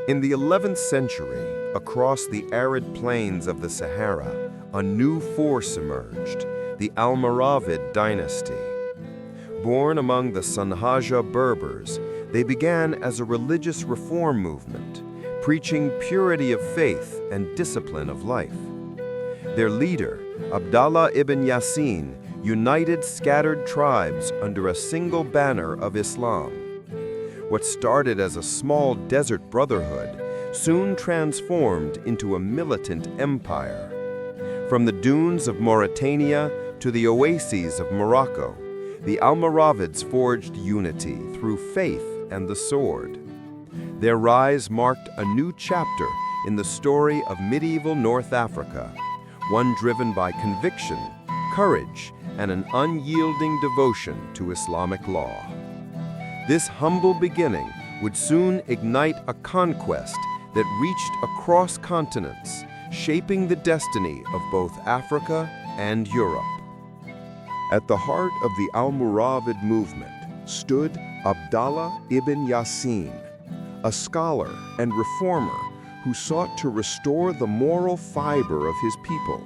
In the 11th century, across the arid plains of the Sahara, a new force emerged, the Almoravid dynasty. Born among the Sanhaja Berbers, they began as a religious reform movement, preaching purity of faith and discipline of life. Their leader, Abdallah ibn Yasin, united scattered tribes under a single banner of Islam. What started as a small desert brotherhood soon transformed into a militant empire. From the dunes of Mauritania to the oases of Morocco, the Almoravids forged unity through faith and the sword. Their rise marked a new chapter in the story of medieval North Africa, one driven by conviction, courage, and an unyielding devotion to Islamic law. This humble beginning would soon ignite a conquest that reached across continents, shaping the destiny of both Africa and Europe. At the heart of the Almoravid movement stood Abdallah ibn Yasin, a scholar and reformer who sought to restore the moral fiber of his people.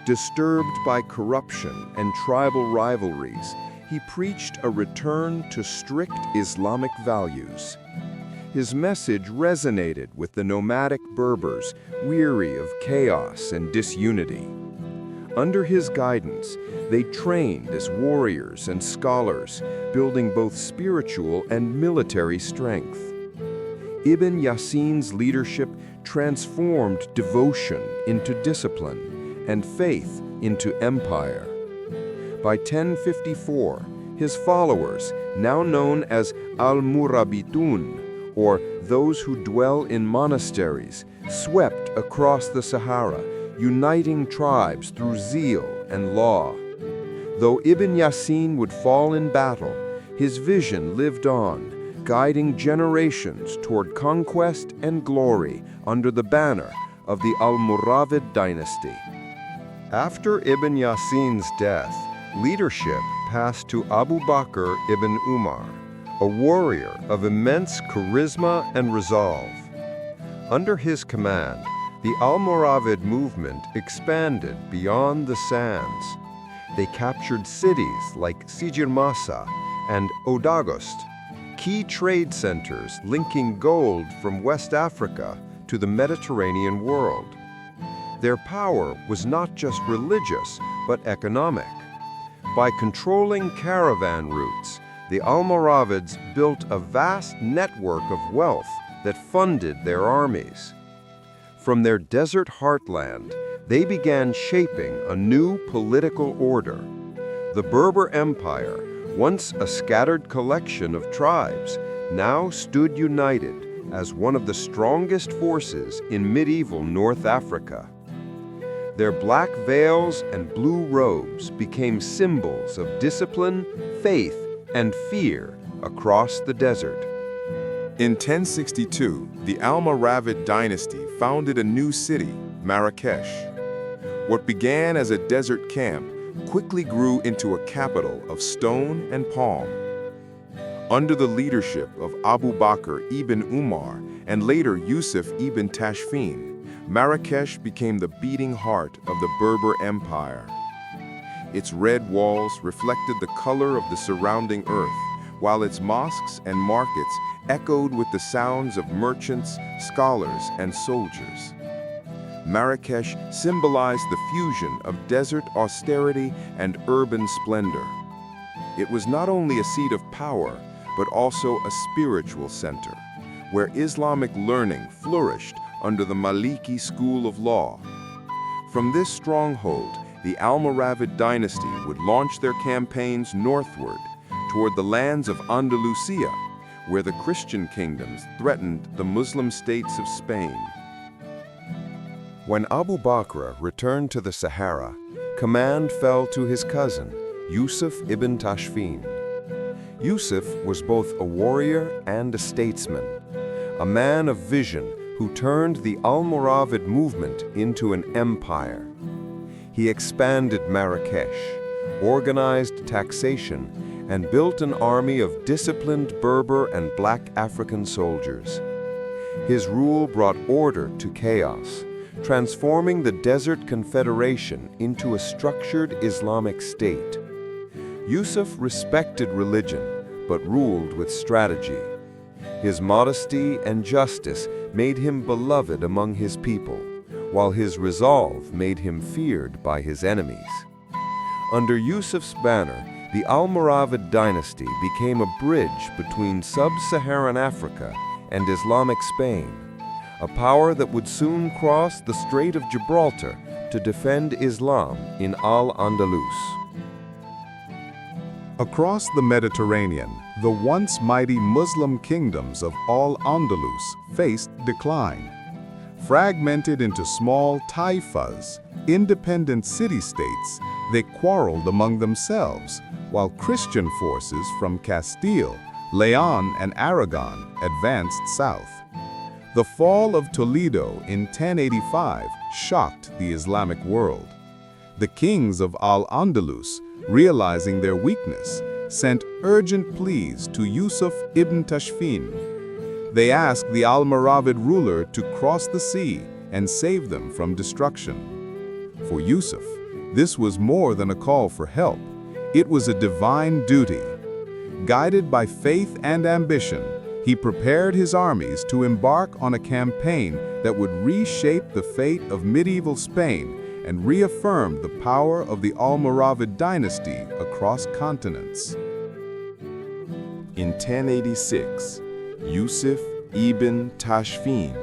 Disturbed by corruption and tribal rivalries, he preached a return to strict Islamic values. His message resonated with the nomadic Berbers, weary of chaos and disunity. Under his guidance, they trained as warriors and scholars, building both spiritual and military strength. Ibn Yasin's leadership transformed devotion into discipline and faith into empire. By 1054, his followers, now known as al-Murabitun, or those who dwell in monasteries, swept across the Sahara, uniting tribes through zeal and law. Though Ibn Yasin would fall in battle, his vision lived on, guiding generations toward conquest and glory under the banner of the Almoravid dynasty. After Ibn Yasin's death, leadership passed to Abu Bakr ibn Umar, a warrior of immense charisma and resolve. Under his command, the Almoravid movement expanded beyond the sands. They captured cities like Sijirmasa and Odagost, key trade centers linking gold from West Africa to the Mediterranean world. Their power was not just religious, but economic. By controlling caravan routes, the Almoravids built a vast network of wealth that funded their armies. From their desert heartland, they began shaping a new political order. The Berber Empire, once a scattered collection of tribes, now stood united as one of the strongest forces in medieval North Africa. Their black veils and blue robes became symbols of discipline, faith, and fear across the desert. In 1062, the Almoravid dynasty founded a new city, Marrakesh. What began as a desert camp quickly grew into a capital of stone and palm. Under the leadership of Abu Bakr ibn Umar and later Yusuf ibn Tashfin, Marrakesh became the beating heart of the Berber Empire. Its red walls reflected the color of the surrounding earth, while its mosques and markets echoed with the sounds of merchants, scholars, and soldiers. Marrakesh symbolized the fusion of desert austerity and urban splendor. It was not only a seat of power, but also a spiritual center, where Islamic learning flourished under the Maliki school of law. From this stronghold, the Almoravid dynasty would launch their campaigns northward, toward the lands of Andalusia, where the Christian kingdoms threatened the Muslim states of Spain. When Abu Bakr returned to the Sahara, command fell to his cousin, Yusuf ibn Tashfin. Yusuf was both a warrior and a statesman, a man of vision who turned the Almoravid movement into an empire. He expanded Marrakesh, organized taxation, and built an army of disciplined Berber and black African soldiers. His rule brought order to chaos, transforming the Desert Confederation into a structured Islamic state. Yusuf respected religion, but ruled with strategy. His modesty and justice made him beloved among his people, while his resolve made him feared by his enemies. Under Yusuf's banner, the Almoravid dynasty became a bridge between sub-Saharan Africa and Islamic Spain, a power that would soon cross the Strait of Gibraltar to defend Islam in Al-Andalus. Across the Mediterranean, the once mighty Muslim kingdoms of Al-Andalus faced decline. Fragmented into small taifas, independent city-states, they quarreled among themselves, while Christian forces from Castile, Leon, and Aragon advanced south. The fall of Toledo in 1085 shocked the Islamic world. The kings of Al-Andalus, realizing their weakness, sent urgent pleas to Yusuf ibn Tashfin. They asked the Almoravid ruler to cross the sea and save them from destruction. For Yusuf, this was more than a call for help. It was a divine duty. Guided by faith and ambition, he prepared his armies to embark on a campaign that would reshape the fate of medieval Spain and reaffirm the power of the Almoravid dynasty across continents. In 1086, Yusuf ibn Tashfin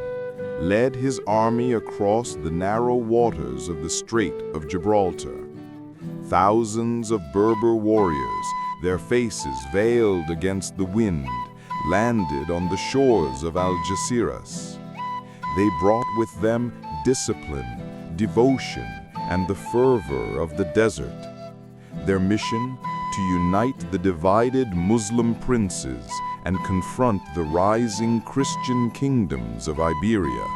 led his army across the narrow waters of the Strait of Gibraltar. Thousands of Berber warriors, their faces veiled against the wind, landed on the shores of Algeciras. They brought with them discipline, devotion, and the fervor of the desert. Their mission: to unite the divided Muslim princes and confront the rising Christian kingdoms of Iberia.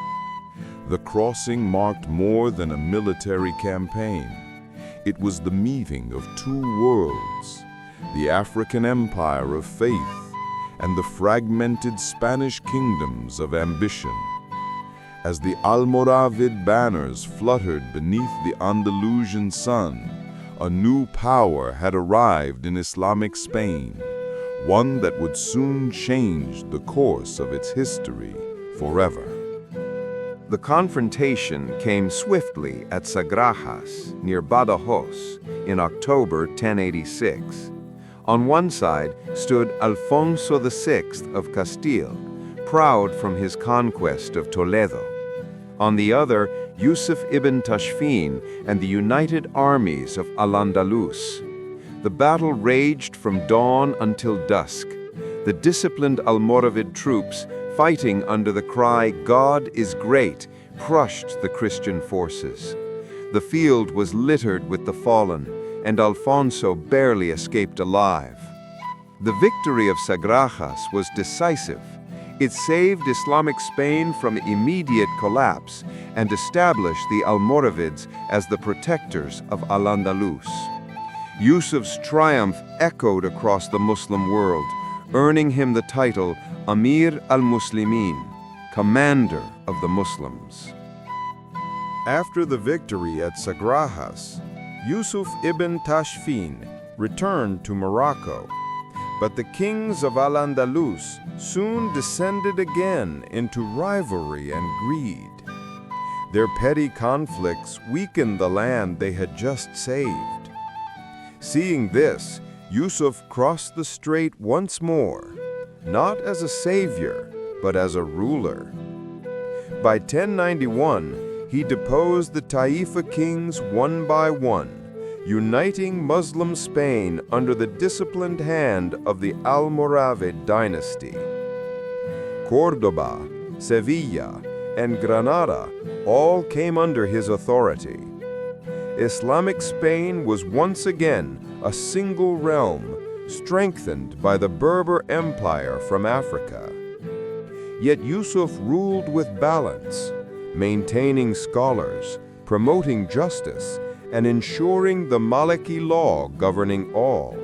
The crossing marked more than a military campaign. It was the meeting of two worlds, the African empire of faith and the fragmented Spanish kingdoms of ambition. As the Almoravid banners fluttered beneath the Andalusian sun, a new power had arrived in Islamic Spain, one that would soon change the course of its history forever. The confrontation came swiftly at Sagrajas, near Badajoz, in October 1086. On one side stood Alfonso VI of Castile, proud from his conquest of Toledo. On the other, Yusuf ibn Tashfin and the united armies of Al-Andalus. The battle raged from dawn until dusk, the disciplined Almoravid troops, fighting under the cry, "God is great," crushed the Christian forces. The field was littered with the fallen, and Alfonso barely escaped alive. The victory of Sagrajas was decisive. It saved Islamic Spain from immediate collapse and established the Almoravids as the protectors of Al-Andalus. Yusuf's triumph echoed across the Muslim world, earning him the title Amir al-Muslimin, commander of the Muslims. After the victory at Sagrajas, Yusuf ibn Tashfin returned to Morocco, but the kings of Al-Andalus soon descended again into rivalry and greed. Their petty conflicts weakened the land they had just saved. Seeing this, Yusuf crossed the strait once more, not as a savior, but as a ruler. By 1091, he deposed the Taifa kings one by one, uniting Muslim Spain under the disciplined hand of the Almoravid dynasty. Córdoba, Sevilla, and Granada all came under his authority. Islamic Spain was once again a single realm, strengthened by the Berber Empire from Africa. Yet Yusuf ruled with balance, maintaining scholars, promoting justice, and ensuring the Maliki law governing all.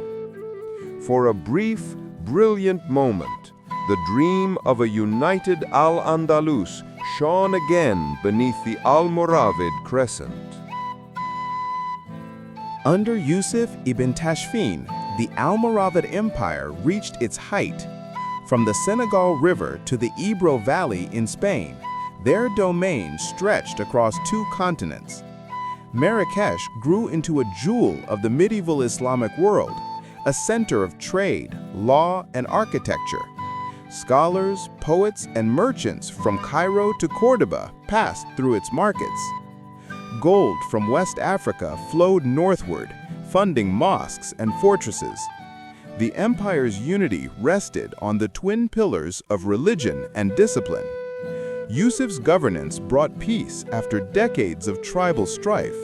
For a brief, brilliant moment, the dream of a united Al-Andalus shone again beneath the Almoravid crescent. Under Yusuf ibn Tashfin, the Almoravid Empire reached its height. From the Senegal River to the Ebro Valley in Spain, their domain stretched across 2 continents. Marrakesh grew into a jewel of the medieval Islamic world, a center of trade, law, and architecture. Scholars, poets, and merchants from Cairo to Cordoba passed through its markets. Gold from West Africa flowed northward, funding mosques and fortresses. The empire's unity rested on the twin pillars of religion and discipline. Yusuf's governance brought peace after decades of tribal strife.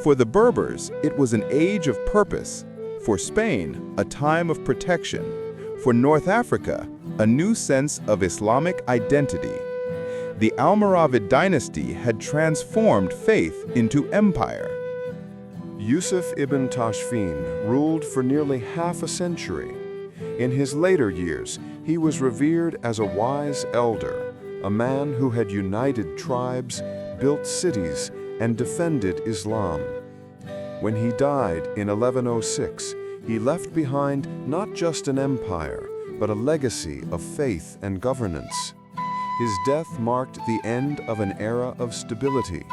For the Berbers, it was an age of purpose. For Spain, a time of protection. For North Africa, a new sense of Islamic identity. The Almoravid dynasty had transformed faith into empire. Yusuf ibn Tashfin ruled for nearly half a century. In his later years, he was revered as a wise elder, a man who had united tribes, built cities, and defended Islam. When he died in 1106, he left behind not just an empire, but a legacy of faith and governance. His death marked the end of an era of stability.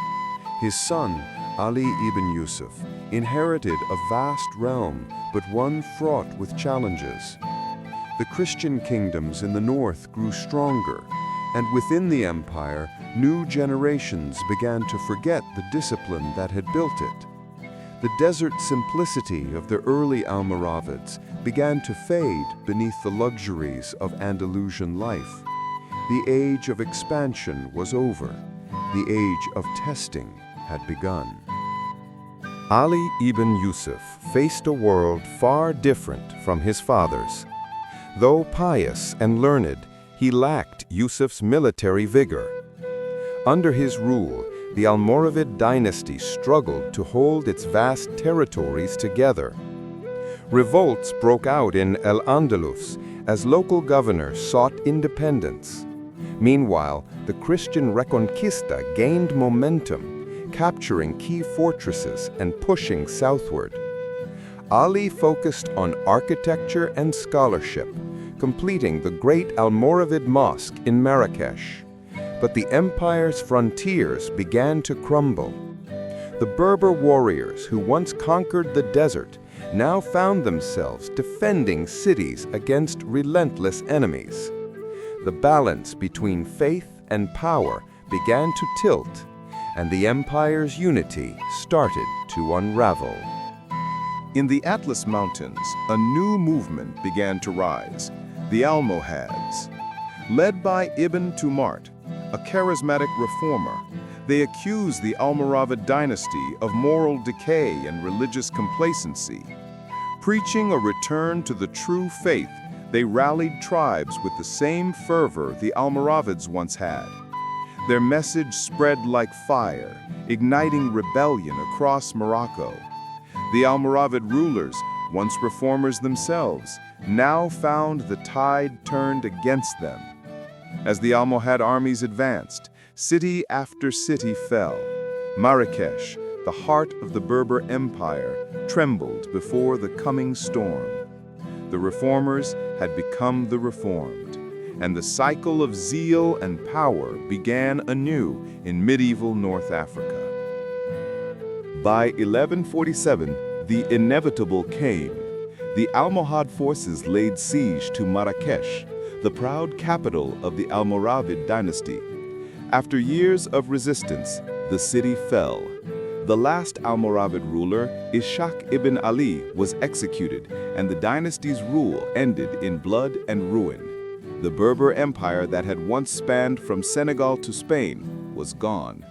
His son, Ali ibn Yusuf, inherited a vast realm, but one fraught with challenges. The Christian kingdoms in the north grew stronger, and within the empire, new generations began to forget the discipline that had built it. The desert simplicity of the early Almoravids began to fade beneath the luxuries of Andalusian life. The age of expansion was over. The age of testing had begun. Ali ibn Yusuf faced a world far different from his father's. Though pious and learned, he lacked Yusuf's military vigor. Under his rule, the Almoravid dynasty struggled to hold its vast territories together. Revolts broke out in Al-Andalus as local governors sought independence. Meanwhile, the Christian Reconquista gained momentum, capturing key fortresses and pushing southward. Ali focused on architecture and scholarship, completing the great Almoravid Mosque in Marrakesh. But the empire's frontiers began to crumble. The Berber warriors who once conquered the desert now found themselves defending cities against relentless enemies. The balance between faith and power began to tilt, and the empire's unity started to unravel. In the Atlas Mountains, a new movement began to rise, the Almohads. Led by Ibn Tumart, a charismatic reformer, they accused the Almoravid dynasty of moral decay and religious complacency. Preaching a return to the true faith, they rallied tribes with the same fervor the Almoravids once had. Their message spread like fire, igniting rebellion across Morocco. The Almoravid rulers, once reformers themselves, now found the tide turned against them. As the Almohad armies advanced, city after city fell. Marrakesh, the heart of the Berber Empire, trembled before the coming storm. The reformers had become the reformed, and the cycle of zeal and power began anew in medieval North Africa. By 1147, the inevitable came. The Almohad forces laid siege to Marrakesh, the proud capital of the Almoravid dynasty. After years of resistance, the city fell. The last Almoravid ruler, Ishaq ibn Ali, was executed, and the dynasty's rule ended in blood and ruin. The Berber Empire that had once spanned from Senegal to Spain was gone.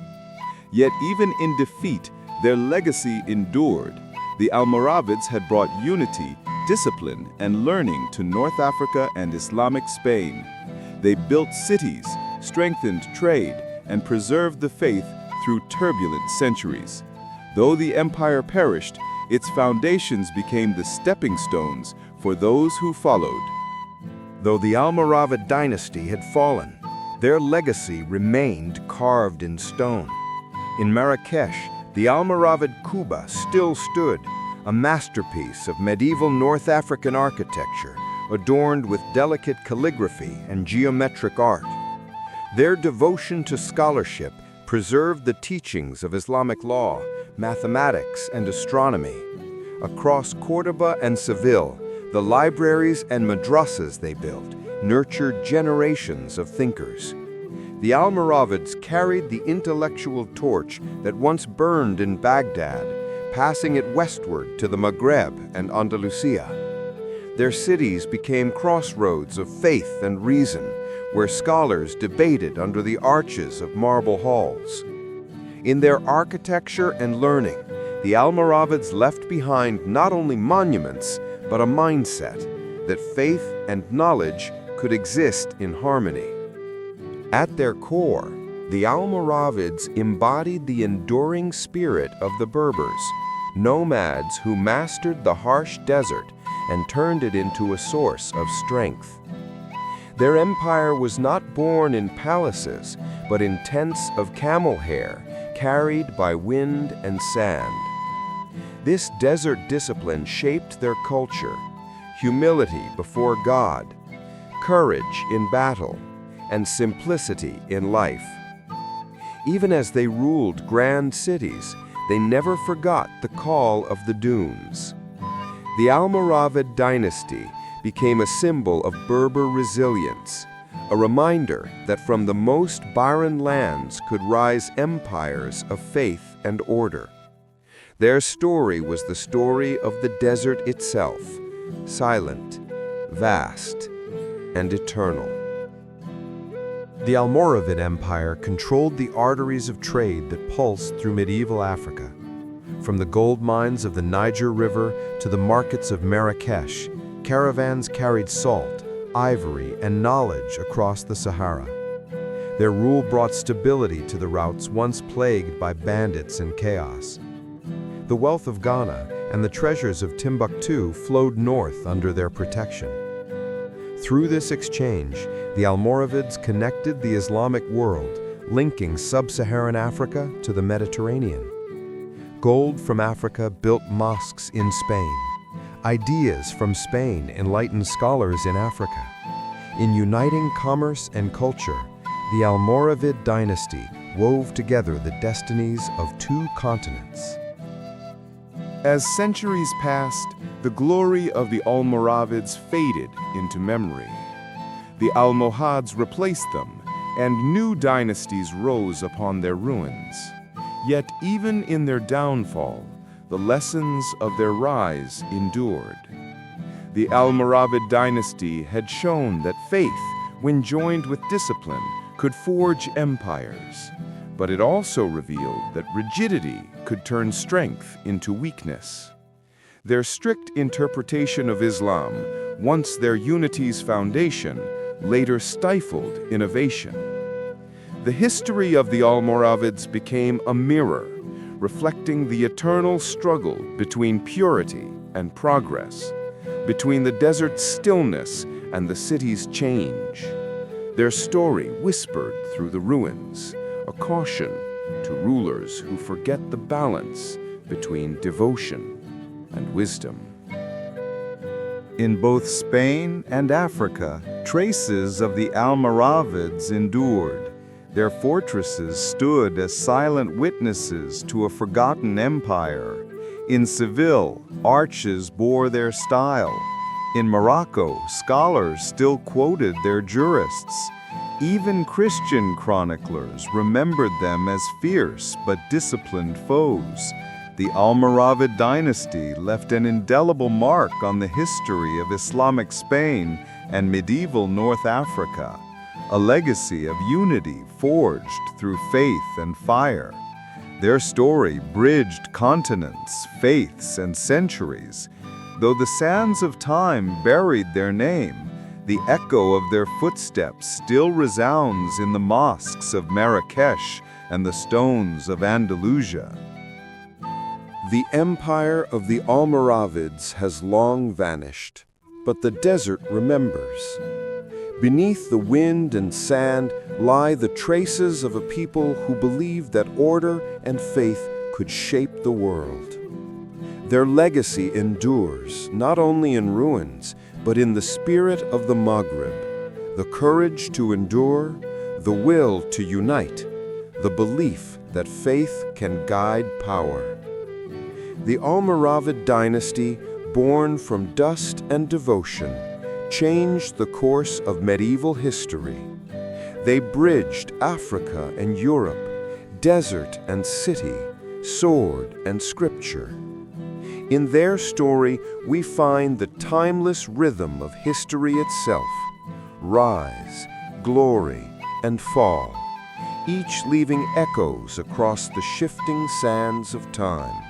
Yet even in defeat, their legacy endured. The Almoravids had brought unity, discipline, and learning to North Africa and Islamic Spain. They built cities, strengthened trade, and preserved the faith through turbulent centuries. Though the empire perished, its foundations became the stepping stones for those who followed. Though the Almoravid dynasty had fallen, their legacy remained carved in stone. In Marrakesh, the Almoravid Kuba still stood, a masterpiece of medieval North African architecture, adorned with delicate calligraphy and geometric art. Their devotion to scholarship preserved the teachings of Islamic law, mathematics, and astronomy. Across Córdoba and Seville, the libraries and madrasas they built nurtured generations of thinkers. The Almoravids carried the intellectual torch that once burned in Baghdad, passing it westward to the Maghreb and Andalusia. Their cities became crossroads of faith and reason, where scholars debated under the arches of marble halls. In their architecture and learning, the Almoravids left behind not only monuments, but a mindset that faith and knowledge could exist in harmony. At their core, the Almoravids embodied the enduring spirit of the Berbers, nomads who mastered the harsh desert and turned it into a source of strength. Their empire was not born in palaces, but in tents of camel hair carried by wind and sand. This desert discipline shaped their culture: humility before God, courage in battle, and simplicity in life. Even as they ruled grand cities, they never forgot the call of the dunes. The Almoravid dynasty became a symbol of Berber resilience, a reminder that from the most barren lands could rise empires of faith and order. Their story was the story of the desert itself, silent, vast, and eternal. The Almoravid Empire controlled the arteries of trade that pulsed through medieval Africa. From the gold mines of the Niger River to the markets of Marrakesh, caravans carried salt, ivory, and knowledge across the Sahara. Their rule brought stability to the routes once plagued by bandits and chaos. The wealth of Ghana and the treasures of Timbuktu flowed north under their protection. Through this exchange, the Almoravids connected the Islamic world, linking sub-Saharan Africa to the Mediterranean. Gold from Africa built mosques in Spain. Ideas from Spain enlightened scholars in Africa. In uniting commerce and culture, the Almoravid dynasty wove together the destinies of two continents. As centuries passed, the glory of the Almoravids faded into memory. The Almohads replaced them, and new dynasties rose upon their ruins. Yet even in their downfall, the lessons of their rise endured. The Almoravid dynasty had shown that faith, when joined with discipline, could forge empires. But it also revealed that rigidity could turn strength into weakness. Their strict interpretation of Islam, once their unity's foundation, later stifled innovation. The history of the Almoravids became a mirror, reflecting the eternal struggle between purity and progress, between the desert's stillness and the city's change. Their story whispered through the ruins, a caution to rulers who forget the balance between devotion and wisdom. In both Spain and Africa, traces of the Almoravids endured. Their fortresses stood as silent witnesses to a forgotten empire. In Seville, arches bore their style. In Morocco, scholars still quoted their jurists. Even Christian chroniclers remembered them as fierce but disciplined foes. The Almoravid dynasty left an indelible mark on the history of Islamic Spain and medieval North Africa, a legacy of unity forged through faith and fire. Their story bridged continents, faiths, and centuries. Though the sands of time buried their name, the echo of their footsteps still resounds in the mosques of Marrakesh and the stones of Andalusia. The empire of the Almoravids has long vanished, but the desert remembers. Beneath the wind and sand lie the traces of a people who believed that order and faith could shape the world. Their legacy endures, not only in ruins, but in the spirit of the Maghreb, the courage to endure, the will to unite, the belief that faith can guide power. The Almoravid dynasty, born from dust and devotion, changed the course of medieval history. They bridged Africa and Europe, desert and city, sword and scripture. In their story, we find the timeless rhythm of history itself: rise, glory, and fall, each leaving echoes across the shifting sands of time.